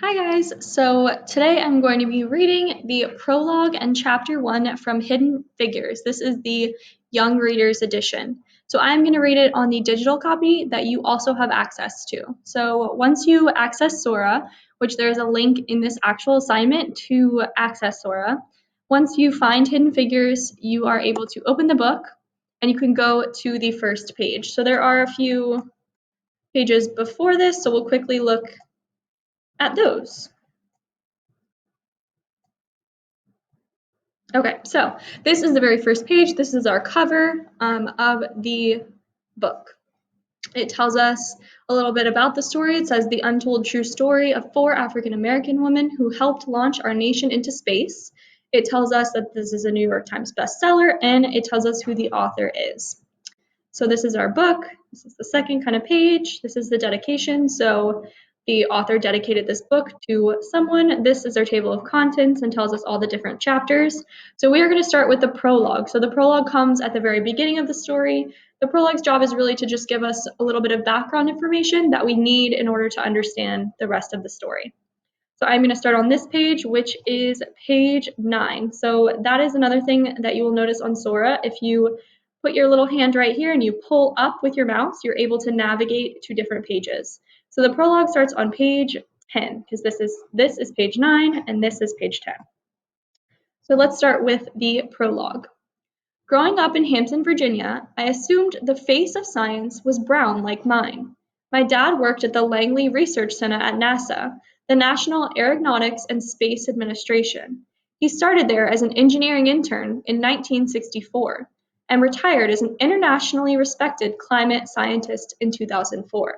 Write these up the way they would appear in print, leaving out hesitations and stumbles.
Hi guys, so today I'm going to be reading the prologue and chapter 1 from Hidden Figures. This is the Young Readers edition. So I'm going to read it on the digital copy that you also have access to. So once you access Sora, which there's a link in this actual assignment to access Sora, once you find Hidden Figures, you are able to open the book and you can go to the first page. So there are a few pages before this, so we'll quickly look at those. Okay, so this is the very first page. This is our cover of the book. It tells us a little bit about the story. It says the untold true story of four African American women who helped launch our nation into space. It tells us that this is a New York Times bestseller, and it tells us who the author is. So this is our book. This is the second kind of page. This is the dedication. So the author dedicated this book to someone. This is our table of contents and tells us all the different chapters. So we are going to start with the prologue. So the prologue comes at the very beginning of the story. The prologue's job is really to just give us a little bit of background information that we need in order to understand the rest of the story. So I'm going to start on this page, which is page 9. So that is another thing that you will notice on Sora. If you put your little hand right here and you pull up with your mouse, you're able to navigate to different pages. So the prologue starts on page 10 because this is page 9 and this is page 10. So let's start with the prologue. Growing up in Hampton, Virginia, I assumed the face of science was brown like mine. My dad worked at the Langley Research Center at NASA, the National Aeronautics and Space Administration. He started there as an engineering intern in 1964 and retired as an internationally respected climate scientist in 2004.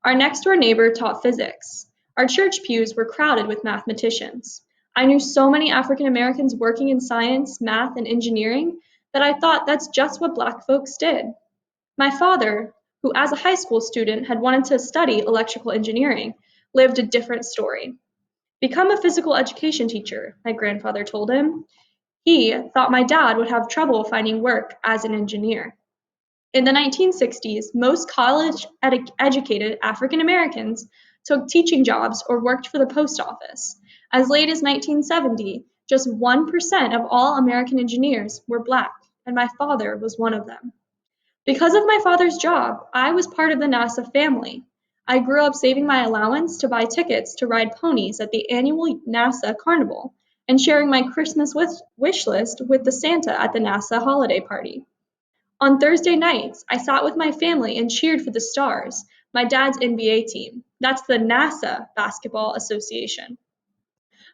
Our next-door neighbor taught physics. Our church pews were crowded with mathematicians. I knew so many African Americans working in science, math, and engineering that I thought that's just what Black folks did. My father, who as a high school student had wanted to study electrical engineering, lived a different story. Become a physical education teacher, my grandfather told him. He thought my dad would have trouble finding work as an engineer. In the 1960s, most college-educated African Americans took teaching jobs or worked for the post office. As late as 1970, just 1% of all American engineers were Black, and my father was one of them. Because of my father's job, I was part of the NASA family. I grew up saving my allowance to buy tickets to ride ponies at the annual NASA Carnival and sharing my Christmas wish list with the Santa at the NASA holiday party. On Thursday nights, I sat with my family and cheered for the Stars, my dad's NBA team. That's the NASA Basketball Association.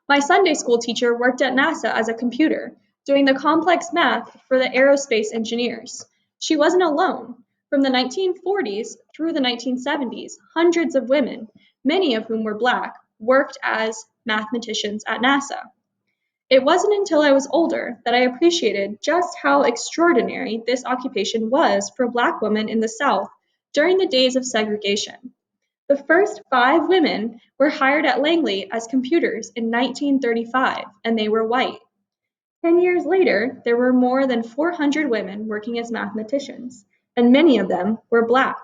My Sunday school teacher worked at NASA as a computer, doing the complex math for the aerospace engineers. She wasn't alone. From the 1940s through the 1970s, hundreds of women, many of whom were Black, worked as mathematicians at NASA. It wasn't until I was older that I appreciated just how extraordinary this occupation was for Black women in the South during the days of segregation. The first 5 women were hired at Langley as computers in 1935, and they were white. 10 years later, there were more than 400 women working as mathematicians, and many of them were Black.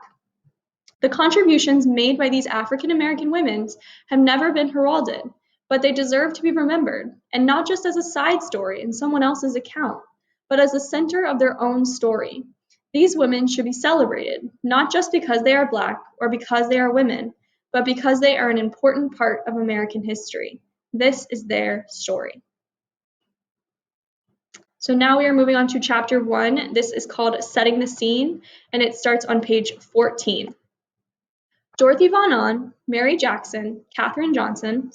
The contributions made by these African American women have never been heralded, but they deserve to be remembered, and not just as a side story in someone else's account, but as the center of their own story. These women should be celebrated, not just because they are Black or because they are women, but because they are an important part of American history. This is their story. So now we are moving on to chapter 1. This is called Setting the Scene, and it starts on page 14. Dorothy Vaughan Ahn, Mary Jackson, Katherine Johnson,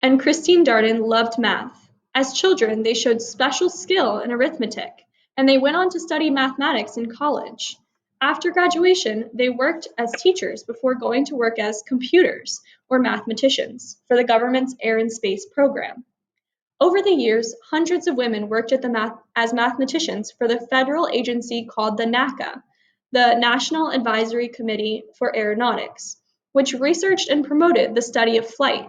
and Christine Darden loved math. As children, they showed special skill in arithmetic, and they went on to study mathematics in college. After graduation, they worked as teachers before going to work as computers or mathematicians for the government's Air and Space program. Over the years, hundreds of women worked as mathematicians for the federal agency called the NACA, the National Advisory Committee for Aeronautics, which researched and promoted the study of flight.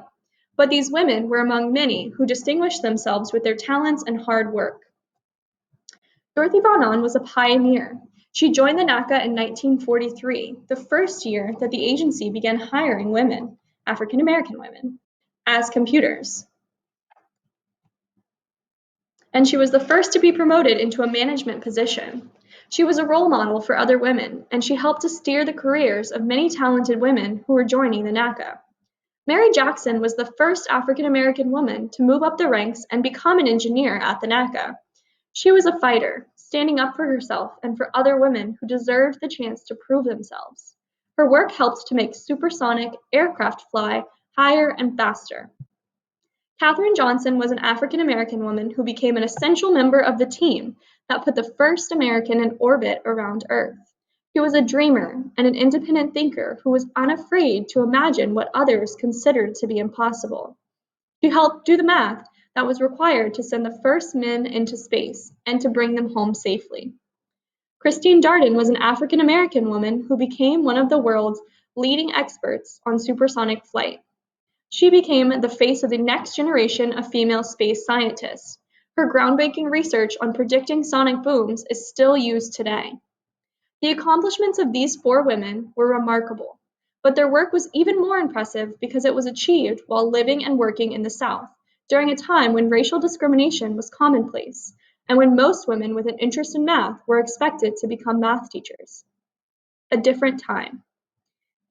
But these women were among many who distinguished themselves with their talents and hard work. Dorothy Vaughan Ahn was a pioneer. She joined the NACA in 1943, the first year that the agency began hiring women. African American women, as computers. And she was the first to be promoted into a management position. She was a role model for other women, and she helped to steer the careers of many talented women who were joining the NACA. Mary Jackson was the first African American woman to move up the ranks and become an engineer at the NACA. She was a fighter, standing up for herself and for other women who deserved the chance to prove themselves. Her work helped to make supersonic aircraft fly higher and faster. Katherine Johnson was an African American woman who became an essential member of the team that put the first American in orbit around Earth. She was a dreamer and an independent thinker who was unafraid to imagine what others considered to be impossible. She helped do the math that was required to send the first men into space and to bring them home safely. Christine Darden was an African American woman who became one of the world's leading experts on supersonic flight. She became the face of the next generation of female space scientists. Her groundbreaking research on predicting sonic booms is still used today. The accomplishments of these four women were remarkable, but their work was even more impressive because it was achieved while living and working in the South, during a time when racial discrimination was commonplace, and when most women with an interest in math were expected to become math teachers. A different time.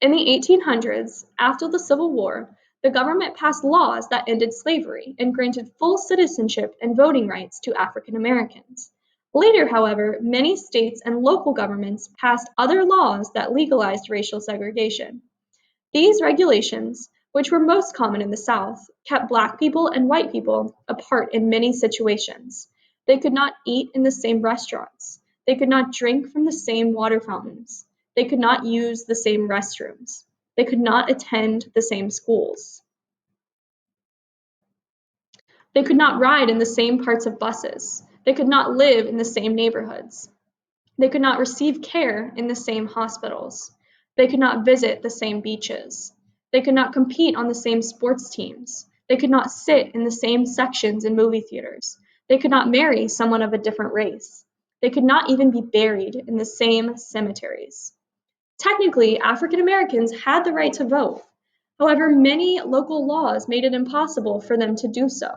In the 1800s, after the Civil War, the government passed laws that ended slavery and granted full citizenship and voting rights to African Americans. Later, however, many states and local governments passed other laws that legalized racial segregation. These regulations, which were most common in the South, kept Black people and white people apart in many situations. They could not eat in the same restaurants. They could not drink from the same water fountains. They could not use the same restrooms. They could not attend the same schools. They could not ride in the same parts of buses. They could not live in the same neighborhoods. They could not receive care in the same hospitals. They could not visit the same beaches. They could not compete on the same sports teams. They could not sit in the same sections in movie theaters. They could not marry someone of a different race. They could not even be buried in the same cemeteries. Technically, African Americans had the right to vote. However, many local laws made it impossible for them to do so.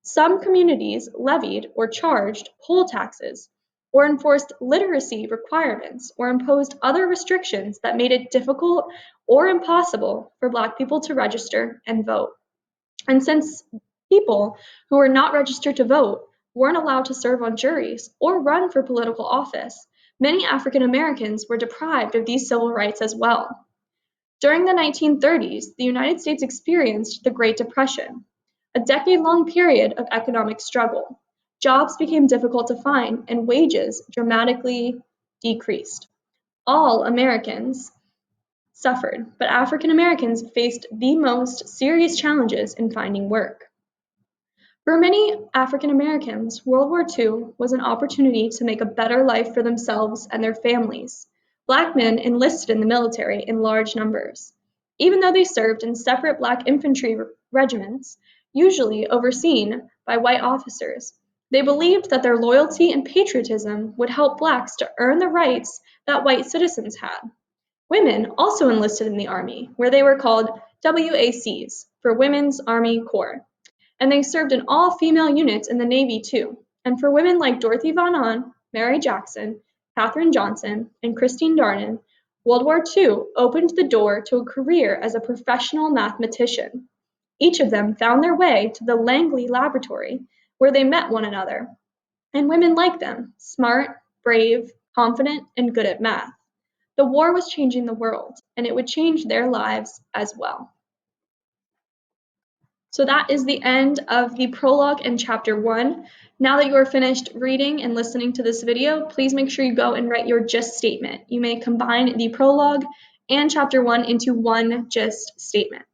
Some communities levied or charged poll taxes, or enforced literacy requirements, or imposed other restrictions that made it difficult or impossible for Black people to register and vote. And since people who were not registered to vote weren't allowed to serve on juries or run for political office, many African Americans were deprived of these civil rights as well. During the 1930s, the United States experienced the Great Depression, a decade-long period of economic struggle. Jobs became difficult to find and wages dramatically decreased. All Americans suffered, but African Americans faced the most serious challenges in finding work. For many African Americans, World War II was an opportunity to make a better life for themselves and their families. Black men enlisted in the military in large numbers. Even though they served in separate Black infantry regiments, usually overseen by white officers, they believed that their loyalty and patriotism would help Blacks to earn the rights that white citizens had. Women also enlisted in the Army, where they were called WACs, for Women's Army Corps, and they served in all-female units in the Navy too. And for women like Dorothy Vaughan Ahn, Mary Jackson, Katherine Johnson, and Christine Darden, World War II opened the door to a career as a professional mathematician. Each of them found their way to the Langley Laboratory, where they met one another. And women like them, smart, brave, confident, and good at math. The war was changing the world, and it would change their lives as well. So that is the end of the prologue in chapter 1. Now that you are finished reading and listening to this video, please make sure you go and write your gist statement. You may combine the prologue and chapter 1 into one gist statement.